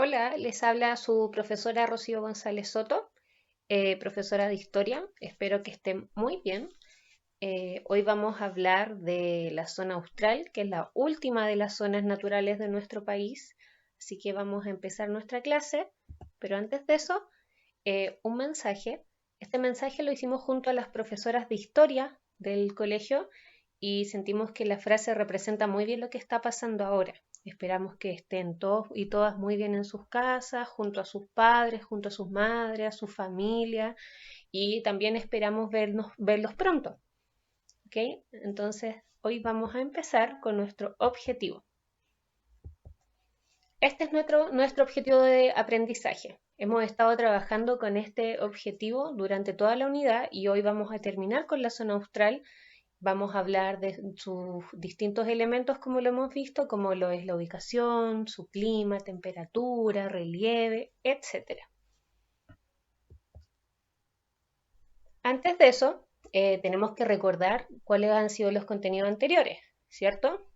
Hola, les habla su profesora Rocío González Soto, profesora de historia. Espero que estén muy bien. Hoy vamos a hablar de la zona austral, que es la última de las zonas naturales de nuestro país. Así que vamos a empezar nuestra clase, pero antes de eso, un mensaje. Este mensaje lo hicimos junto a las profesoras de historia del colegio y sentimos que la frase representa muy bien lo que está pasando ahora. Esperamos que estén todos y todas muy bien en sus casas, junto a sus padres, junto a sus madres, a su familia y también esperamos verlos pronto. ¿Ok? Entonces, hoy vamos a empezar con nuestro objetivo. Este es nuestro objetivo de aprendizaje. Hemos estado trabajando con este objetivo durante toda la unidad y hoy vamos a terminar con la zona austral. Vamos a hablar de sus distintos elementos como lo hemos visto, como lo es la ubicación, su clima, temperatura, relieve, etc. Antes de eso, tenemos que recordar cuáles han sido los contenidos anteriores, ¿cierto?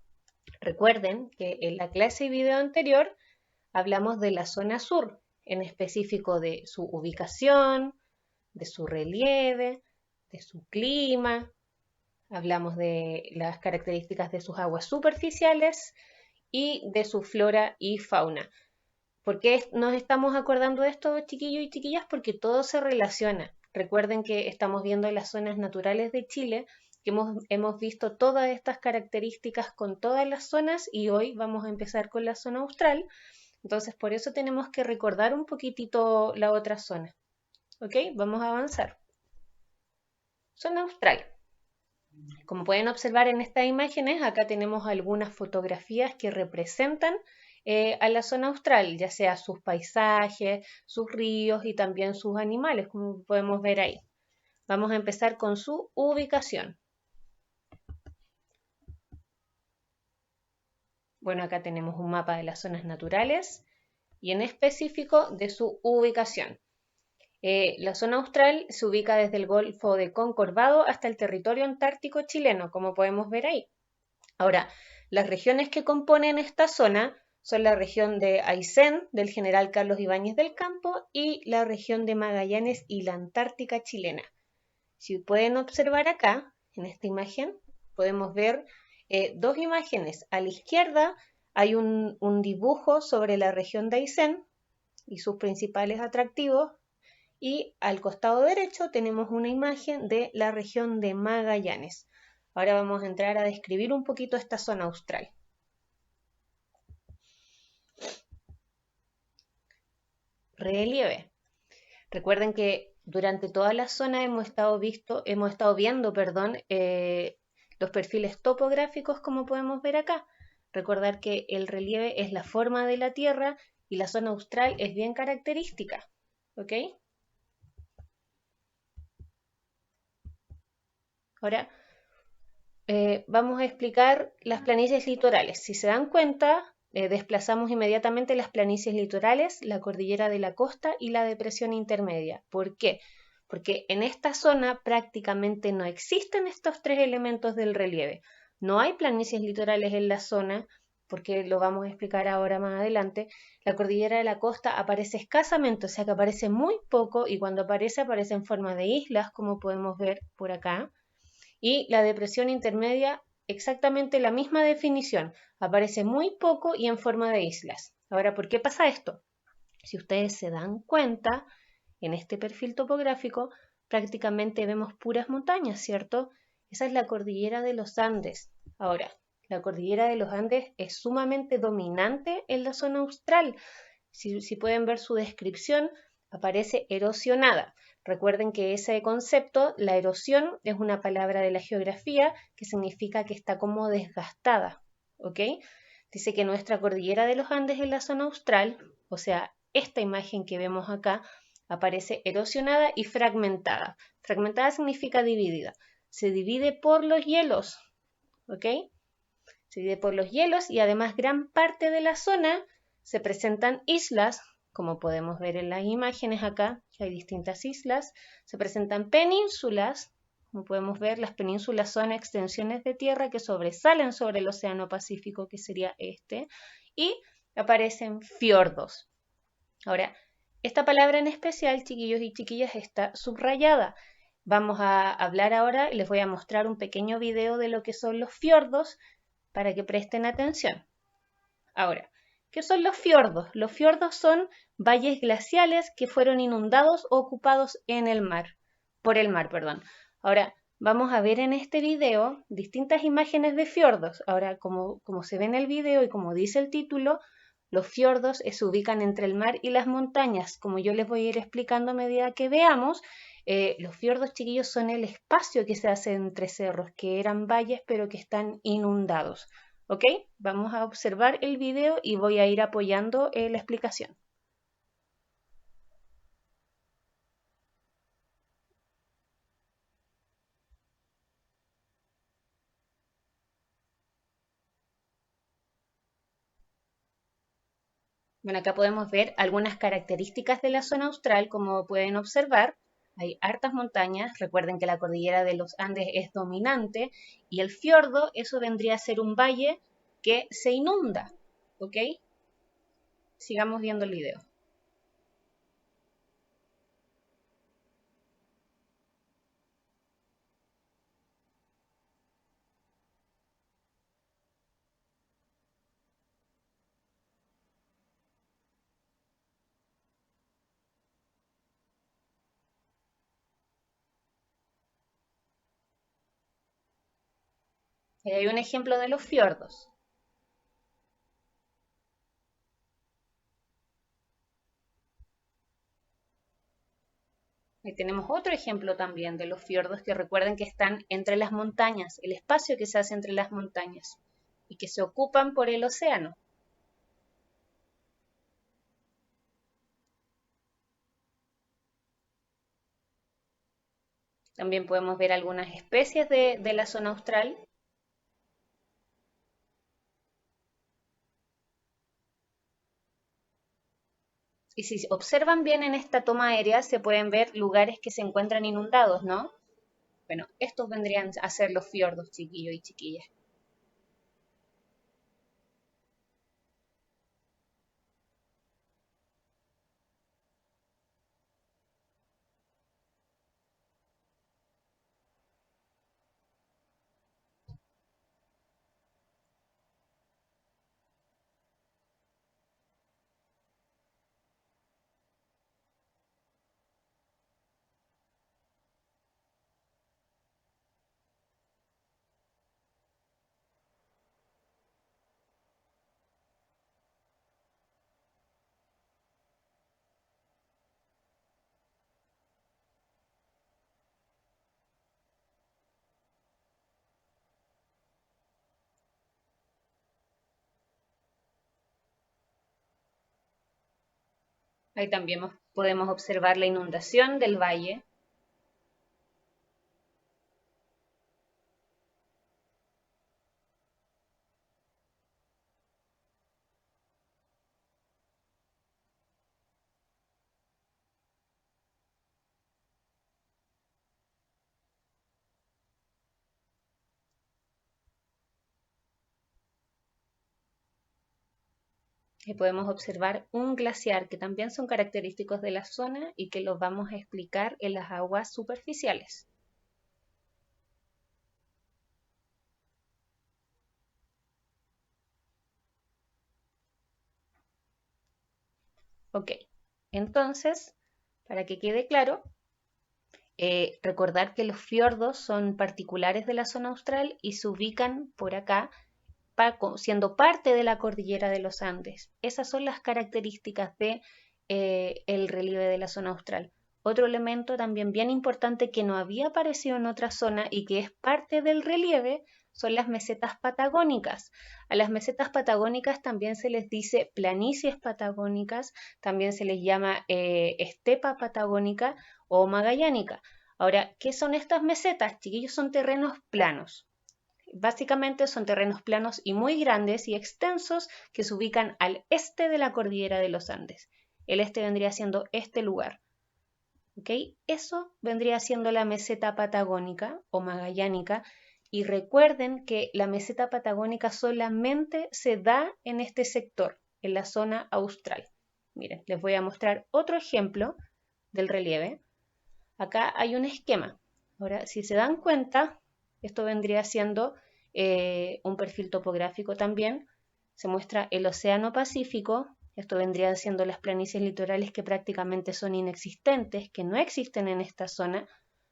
Recuerden que en la clase y video anterior hablamos de la zona sur, en específico de su ubicación, de su relieve, de su clima, hablamos de las características de sus aguas superficiales y de su flora y fauna. ¿Por qué nos estamos acordando de esto, chiquillos y chiquillas? Porque todo se relaciona. Recuerden que estamos viendo las zonas naturales de Chile, que hemos visto todas estas características con todas las zonas y hoy vamos a empezar con la zona austral. Entonces, por eso tenemos que recordar un poquitito la otra zona. ¿Ok? Vamos a avanzar. Zona austral. Como pueden observar en estas imágenes, acá tenemos algunas fotografías que representan a la zona austral, ya sea sus paisajes, sus ríos y también sus animales, como podemos ver ahí. Vamos a empezar con su ubicación. Bueno, acá tenemos un mapa de las zonas naturales y en específico de su ubicación. La zona austral se ubica desde el Golfo de Concorvado hasta el territorio antártico chileno, como podemos ver ahí. Ahora, las regiones que componen esta zona son la región de Aysén, del general Carlos Ibáñez del Campo, y la región de Magallanes y la Antártica chilena. Si pueden observar acá, en esta imagen, podemos ver dos imágenes. A la izquierda hay un dibujo sobre la región de Aysén y sus principales atractivos, y al costado derecho tenemos una imagen de la región de Magallanes. Ahora vamos a entrar a describir un poquito esta zona austral. Relieve. Recuerden que durante toda la zona hemos estado viendo, los perfiles topográficos como podemos ver acá. Recordar que el relieve es la forma de la Tierra y la zona austral es bien característica. ¿Ok? Ahora vamos a explicar las planicies litorales. Si se dan cuenta, desplazamos inmediatamente las planicies litorales, la cordillera de la costa y la depresión intermedia. ¿Por qué? Porque en esta zona prácticamente no existen estos tres elementos del relieve. No hay planicies litorales en la zona, porque lo vamos a explicar ahora más adelante. La cordillera de la costa aparece escasamente, o sea que aparece muy poco y cuando aparece en forma de islas, como podemos ver por acá. Y la depresión intermedia, exactamente la misma definición, aparece muy poco y en forma de islas. Ahora, ¿por qué pasa esto? Si ustedes se dan cuenta, en este perfil topográfico prácticamente vemos puras montañas, ¿cierto? Esa es la cordillera de los Andes. Ahora, la cordillera de los Andes es sumamente dominante en la zona austral. Si pueden ver su descripción, aparece erosionada. Recuerden que ese concepto, la erosión, es una palabra de la geografía que significa que está como desgastada, ¿ok? Dice que nuestra cordillera de los Andes en la zona austral, o sea, esta imagen que vemos acá, aparece erosionada y fragmentada. Fragmentada significa dividida. Se divide por los hielos, ¿ok? Se divide por los hielos y además gran parte de la zona se presentan islas, como podemos ver en las imágenes acá, que hay distintas islas, se presentan penínsulas, como podemos ver, las penínsulas son extensiones de tierra que sobresalen sobre el Océano Pacífico, que sería este, y aparecen fiordos. Ahora, esta palabra en especial, chiquillos y chiquillas, está subrayada. Vamos a hablar ahora y les voy a mostrar un pequeño video de lo que son los fiordos para que presten atención. Ahora, ¿qué son los fiordos? Los fiordos son valles glaciales que fueron inundados o ocupados en el mar, por el mar, perdón. Ahora, vamos a ver en este video distintas imágenes de fiordos. Ahora, como se ve en el video y como dice el título, los fiordos se ubican entre el mar y las montañas. Como yo les voy a ir explicando a medida que veamos, los fiordos, chiquillos, son el espacio que se hace entre cerros, que eran valles pero que están inundados. ¿Ok? Vamos a observar el video y voy a ir apoyando la explicación. Bueno, acá podemos ver algunas características de la zona austral, como pueden observar. Hay hartas montañas, recuerden que la cordillera de los Andes es dominante y el fiordo, eso vendría a ser un valle que se inunda, ¿ok? Sigamos viendo el video. Ahí hay un ejemplo de los fiordos. Ahí tenemos otro ejemplo también de los fiordos que recuerden que están entre las montañas, el espacio que se hace entre las montañas y que se ocupan por el océano. También podemos ver algunas especies de la zona austral. Y si observan bien en esta toma aérea, se pueden ver lugares que se encuentran inundados, ¿no? Bueno, estos vendrían a ser los fiordos, chiquillos y chiquillas. Ahí también podemos observar la inundación del valle. Y podemos observar un glaciar que también son característicos de la zona y que los vamos a explicar en las aguas superficiales. Ok, entonces, para que quede claro, recordar que los fiordos son particulares de la zona austral y se ubican por acá siendo parte de la cordillera de los Andes. Esas son las características de el relieve de la zona austral. Otro elemento también bien importante que no había aparecido en otra zona y que es parte del relieve son las mesetas patagónicas. A las mesetas patagónicas también se les dice planicies patagónicas, también se les llama estepa patagónica o magallánica. Ahora, ¿qué son estas mesetas? Chiquillos, son terrenos planos. Básicamente son terrenos planos y muy grandes y extensos que se ubican al este de la cordillera de los Andes. El este vendría siendo este lugar. ¿Ok? Eso vendría siendo la meseta patagónica o magallánica. Y recuerden que la meseta patagónica solamente se da en este sector, en la zona austral. Miren, les voy a mostrar otro ejemplo del relieve. Acá hay un esquema. Ahora, si se dan cuenta, esto vendría siendo un perfil topográfico también. Se muestra el Océano Pacífico. Esto vendría siendo las planicies litorales que prácticamente son inexistentes, que no existen en esta zona.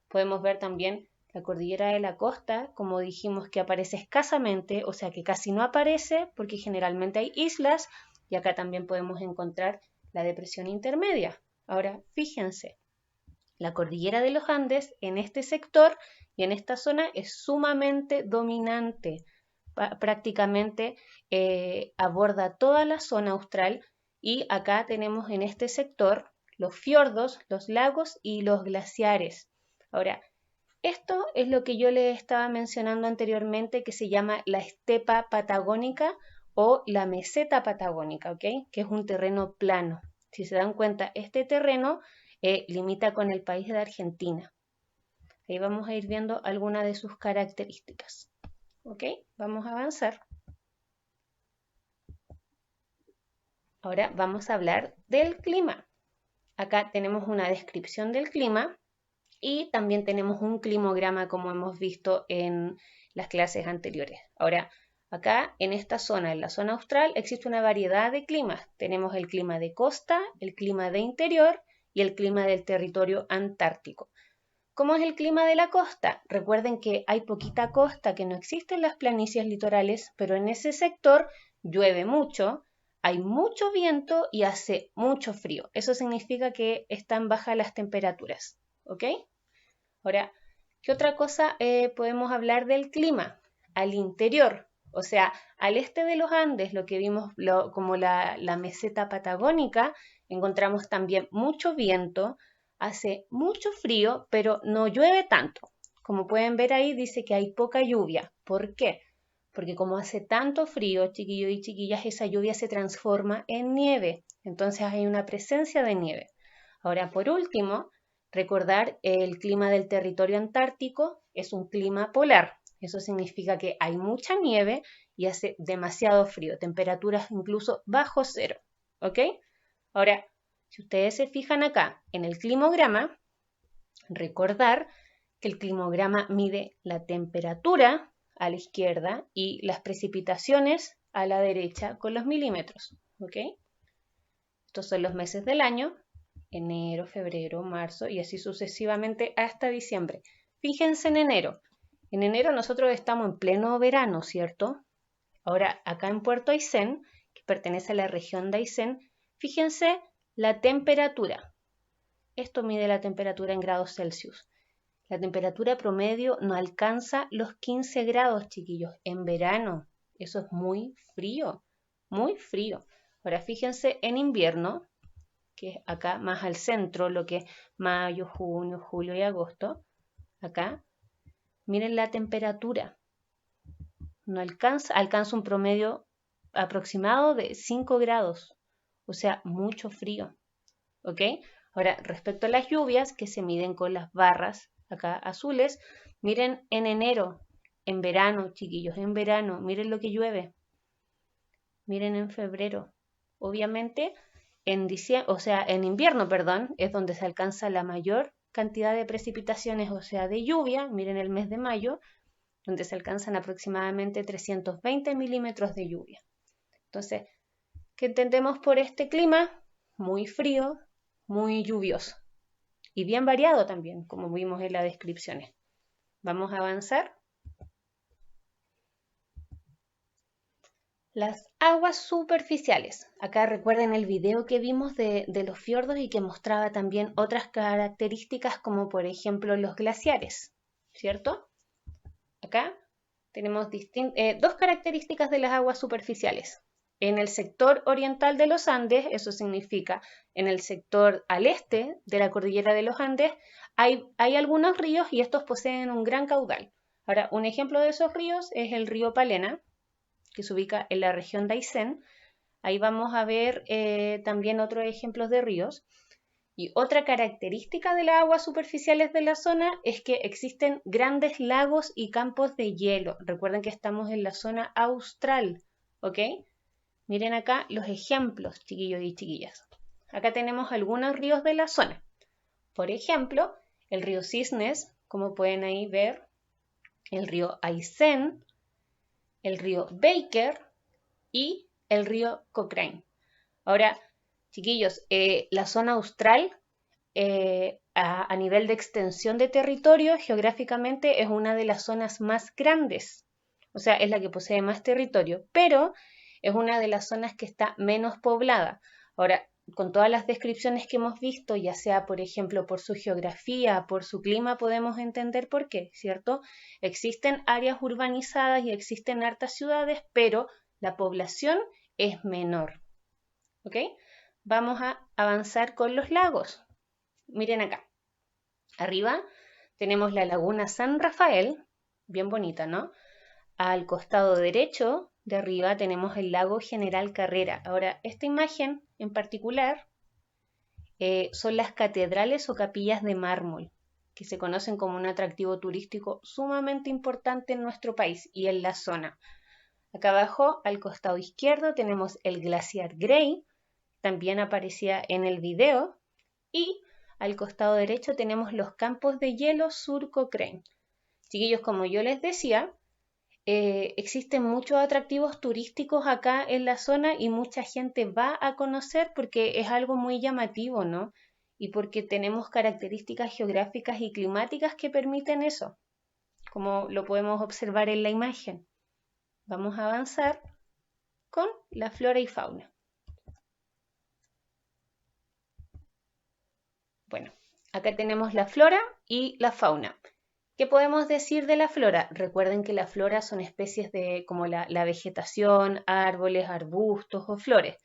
Podemos ver también la cordillera de la costa, como dijimos, que aparece escasamente, o sea que casi no aparece porque generalmente hay islas, y acá también podemos encontrar la depresión intermedia. Ahora, fíjense, la cordillera de los Andes en este sector y en esta zona es sumamente dominante. Prácticamente aborda toda la zona austral y acá tenemos en este sector los fiordos, los lagos y los glaciares. Ahora, esto es lo que yo les estaba mencionando anteriormente que se llama la estepa patagónica o la meseta patagónica, ¿ok? Que es un terreno plano. Si se dan cuenta, este terreno limita con el país de Argentina. Ahí vamos a ir viendo algunas de sus características. ¿Ok? Vamos a avanzar. Ahora vamos a hablar del clima. Acá tenemos una descripción del clima y también tenemos un climograma como hemos visto en las clases anteriores. Ahora, acá en esta zona, en la zona austral, existe una variedad de climas. Tenemos el clima de costa, el clima de interior y el clima del territorio antártico. ¿Cómo es el clima de la costa? Recuerden que hay poquita costa, que no existen las planicies litorales, pero en ese sector llueve mucho, hay mucho viento y hace mucho frío. Eso significa que están bajas las temperaturas, ¿ok? Ahora, ¿qué otra cosa podemos hablar del clima? Al interior, o sea, al este de los Andes, lo que vimos como la meseta patagónica, encontramos también mucho viento, hace mucho frío, pero no llueve tanto. Como pueden ver ahí, dice que hay poca lluvia. ¿Por qué? Porque como hace tanto frío, chiquillos y chiquillas, esa lluvia se transforma en nieve. Entonces hay una presencia de nieve. Ahora, por último, recordar el clima del territorio antártico es un clima polar. Eso significa que hay mucha nieve y hace demasiado frío, temperaturas incluso bajo cero. ¿Ok? Ahora, si ustedes se fijan acá en el climograma, recordar que el climograma mide la temperatura a la izquierda y las precipitaciones a la derecha con los milímetros. ¿Ok? Estos son los meses del año, enero, febrero, marzo y así sucesivamente hasta diciembre. Fíjense en enero. En enero nosotros estamos en pleno verano, ¿cierto? Ahora, acá en Puerto Aysén, que pertenece a la región de Aysén, fíjense la temperatura. Esto mide la temperatura en grados Celsius. La temperatura promedio no alcanza los 15 grados, chiquillos, en verano. Eso es muy frío, muy frío. Ahora fíjense en invierno, que es acá más al centro, lo que es mayo, junio, julio y agosto. Acá, miren la temperatura. No alcanza un promedio aproximado de 5 grados, o sea, mucho frío. ¿Ok? Ahora, respecto a las lluvias, que se miden con las barras acá azules, miren en enero, en verano, chiquillos, en verano, miren lo que llueve. Miren en febrero. Obviamente, en invierno, perdón, es donde se alcanza la mayor cantidad de precipitaciones, o sea, de lluvia. Miren el mes de mayo, donde se alcanzan aproximadamente 320 milímetros de lluvia. Entonces, ¿qué entendemos por este clima? Muy frío, muy lluvioso y bien variado también, como vimos en las descripciones. Vamos a avanzar. Las aguas superficiales. Acá recuerden el video que vimos de los fiordos y que mostraba también otras características como por ejemplo los glaciares, ¿cierto? Acá tenemos dos características de las aguas superficiales. En el sector oriental de los Andes, eso significa en el sector al este de la cordillera de los Andes, hay algunos ríos y estos poseen un gran caudal. Ahora, un ejemplo de esos ríos es el río Palena, que se ubica en la región de Aysén. Ahí vamos a ver también otros ejemplos de ríos. Y otra característica de las aguas superficiales de la zona es que existen grandes lagos y campos de hielo. Recuerden que estamos en la zona austral, ¿ok? Miren acá los ejemplos, chiquillos y chiquillas. acá tenemos algunos ríos de la zona. Por ejemplo, el río Cisnes, como pueden ahí ver, el río Aysén, el río Baker y el río Cochrane. Ahora, chiquillos, la zona austral a nivel de extensión de territorio, geográficamente es una de las zonas más grandes, o sea, es la que posee más territorio, pero es una de las zonas que está menos poblada. Ahora, con todas las descripciones que hemos visto, ya sea, por ejemplo, por su geografía, por su clima, podemos entender por qué, ¿cierto? Existen áreas urbanizadas y existen hartas ciudades, pero la población es menor, ¿ok? Vamos a avanzar con los lagos. Miren acá. Arriba tenemos la laguna San Rafael, bien bonita, ¿no? Al costado derecho de arriba tenemos el lago General Carrera. Ahora, esta imagen en particular son las catedrales o capillas de mármol, que se conocen como un atractivo turístico sumamente importante en nuestro país y en la zona. Acá abajo, al costado izquierdo, tenemos el glaciar Grey, también aparecía en el video, y al costado derecho tenemos los campos de hielo Sur Cochrane. Chiquillos, como yo les decía, existen muchos atractivos turísticos acá en la zona y mucha gente va a conocer porque es algo muy llamativo, ¿no? Y porque tenemos características geográficas y climáticas que permiten eso, como lo podemos observar en la imagen. Vamos a avanzar con la flora y fauna. Bueno, acá tenemos la flora y la fauna. ¿Qué podemos decir de la flora? Recuerden que la flora son especies de como la vegetación, árboles, arbustos o flores.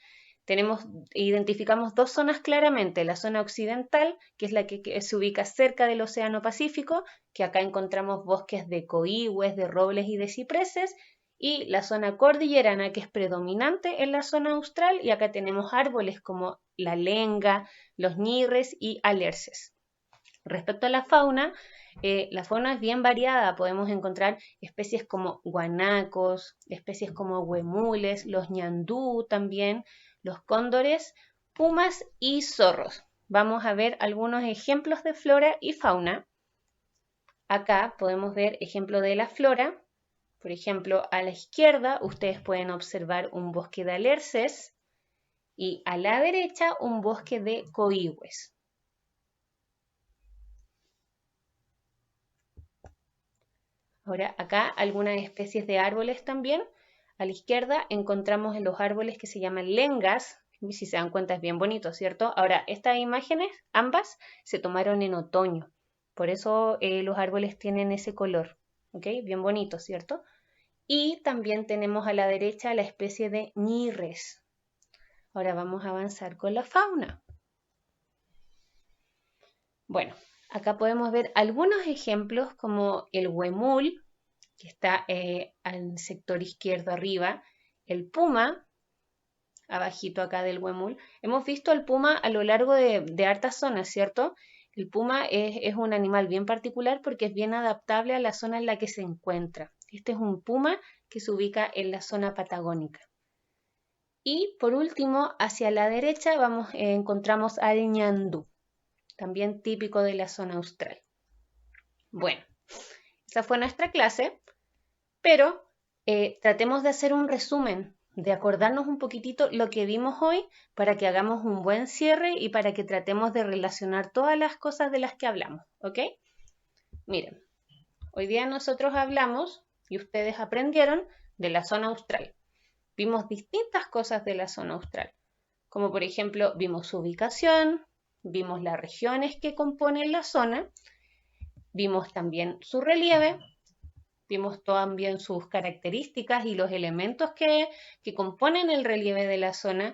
Identificamos dos zonas claramente, la zona occidental, que es la que se ubica cerca del Océano Pacífico, que acá encontramos bosques de coíhues, de robles y de cipreses, y la zona cordillerana, que es predominante en la zona austral, y acá tenemos árboles como la lenga, los ñirres y alerces. Respecto a la fauna es bien variada, podemos encontrar especies como guanacos, especies como huemules, los ñandú también, los cóndores, pumas y zorros. Vamos a ver algunos ejemplos de flora y fauna. Acá podemos ver ejemplo de la flora. Por ejemplo, a la izquierda ustedes pueden observar un bosque de alerces y a la derecha un bosque de coíhues. Ahora, acá algunas especies de árboles también. A la izquierda encontramos los árboles que se llaman lengas. Si se dan cuenta es bien bonito, ¿cierto? Ahora, estas imágenes, ambas, se tomaron en otoño. Por eso los árboles tienen ese color, ¿ok? Bien bonito, ¿cierto? Y también tenemos a la derecha la especie de ñirres. Ahora vamos a avanzar con la fauna. Bueno, acá podemos ver algunos ejemplos como el huemul, que está al sector izquierdo arriba, el puma, abajito acá del huemul. Hemos visto el puma a lo largo de hartas zonas, ¿cierto? El puma es un animal bien particular porque es bien adaptable a la zona en la que se encuentra. Este es un puma que se ubica en la zona patagónica. Y por último, hacia la derecha encontramos al ñandú, también típico de la zona austral. Bueno, esa fue nuestra clase. Pero tratemos de hacer un resumen, de acordarnos un poquitito lo que vimos hoy para que hagamos un buen cierre y para que tratemos de relacionar todas las cosas de las que hablamos, ¿ok? Miren, hoy día nosotros hablamos y ustedes aprendieron de la zona austral. Vimos distintas cosas de la zona austral, como por ejemplo vimos su ubicación, vimos las regiones que componen la zona, vimos también su relieve, vimos también sus características y los elementos que componen el relieve de la zona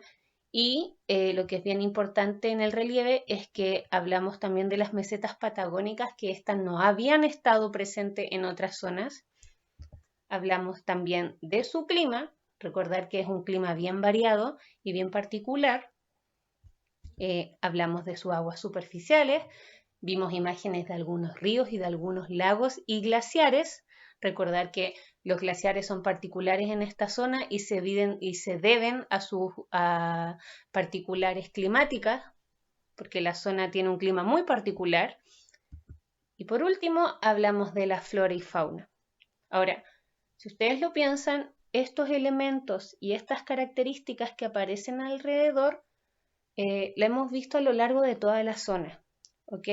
y lo que es bien importante en el relieve es que hablamos también de las mesetas patagónicas que estas no habían estado presentes en otras zonas. Hablamos también de su clima, recordar que es un clima bien variado y bien particular. Hablamos de sus aguas superficiales, vimos imágenes de algunos ríos y de algunos lagos y glaciares. Recordar que Los glaciares son particulares en esta zona y se deben a sus particulares climáticas, porque la zona tiene un clima muy particular. Y por último, hablamos de la flora y fauna. Ahora, si ustedes lo piensan, estos elementos y estas características que aparecen alrededor, la hemos visto a lo largo de toda la zona, ¿ok?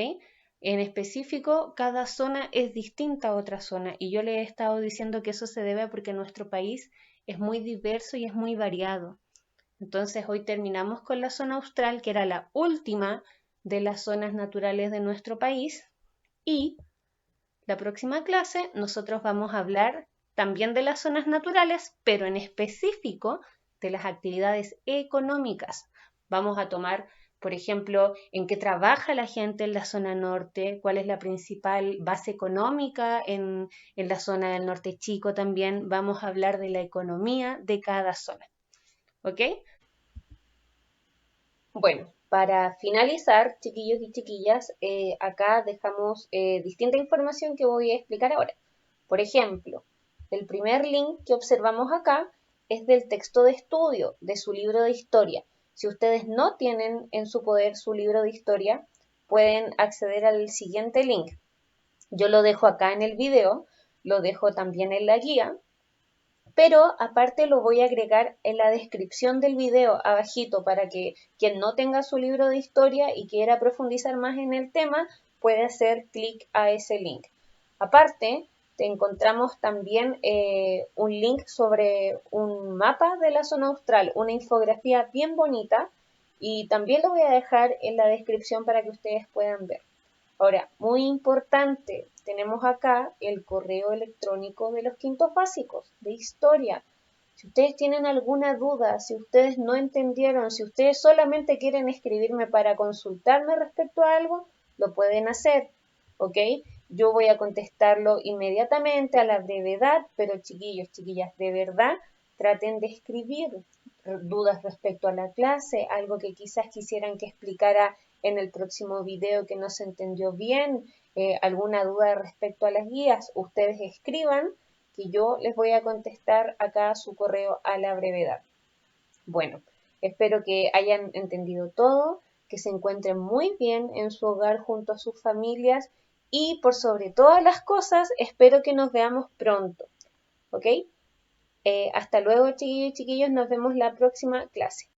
En específico, cada zona es distinta a otra zona y yo le he estado diciendo que eso se debe a porque nuestro país es muy diverso y es muy variado. Entonces hoy terminamos con la zona austral, que era la última de las zonas naturales de nuestro país, y la próxima clase nosotros vamos a hablar también de las zonas naturales, pero en específico de las actividades económicas. Vamos a tomar, por ejemplo, en qué trabaja la gente en la zona norte, cuál es la principal base económica en la zona del norte chico también. Vamos a hablar de la economía de cada zona. ¿Ok? Bueno, para finalizar, chiquillos y chiquillas, acá dejamos distinta información que voy a explicar ahora. Por ejemplo, el primer link que observamos acá es del texto de estudio de su libro de historia. Si ustedes no tienen en su poder su libro de historia, pueden acceder al siguiente link. Yo lo dejo acá en el video, lo dejo también en la guía, pero aparte lo voy a agregar en la descripción del video abajito para que quien no tenga su libro de historia y quiera profundizar más en el tema puede hacer clic a ese link. Aparte, te encontramos también un link sobre un mapa de la zona austral, una infografía bien bonita y también lo voy a dejar en la descripción para que ustedes puedan ver. Ahora, muy importante, tenemos acá el correo electrónico de los quintos básicos de historia. Si ustedes tienen alguna duda, si ustedes no entendieron, si ustedes solamente quieren escribirme para consultarme respecto a algo, lo pueden hacer, ¿ok? Yo voy a contestarlo inmediatamente a la brevedad, pero chiquillos, chiquillas, de verdad, traten de escribir dudas respecto a la clase, algo que quizás quisieran que explicara en el próximo video que no se entendió bien, alguna duda respecto a las guías, ustedes escriban que yo les voy a contestar acá su correo a la brevedad. Bueno, espero que hayan entendido todo, que se encuentren muy bien en su hogar junto a sus familias y por sobre todas las cosas, espero que nos veamos pronto. ¿Ok? Hasta luego, chiquillos y chiquillos, nos vemos la próxima clase.